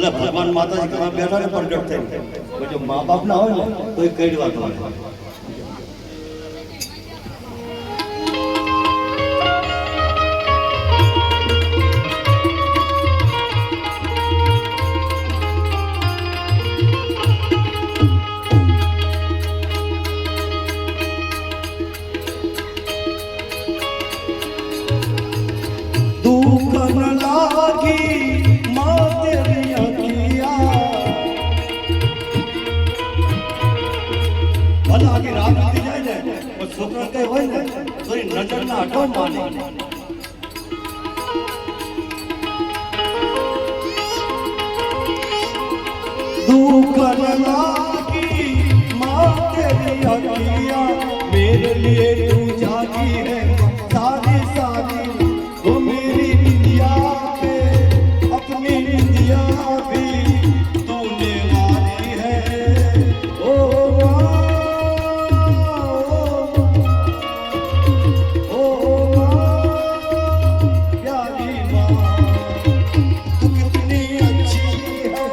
ભલે ભગવાન માતાજી ઘરમાં બેઠા ને પ્રગટ થઈ પણ જો મા બાપ ના હોય ને તો એ કઈ વાત હોય. છોકરા કઈ હોય ને તો એ નજર ના હટો માને. दुख लागी माँ तेरी अखियाँ मेरे लिए तू जागी है सारी सारी वो मेरी इंडिया पे अपनी इंडिया भी तूने वाली है ओ प्यारी माँ तू कितनी अच्छी है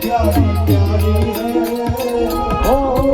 प्यारी प्यारी है.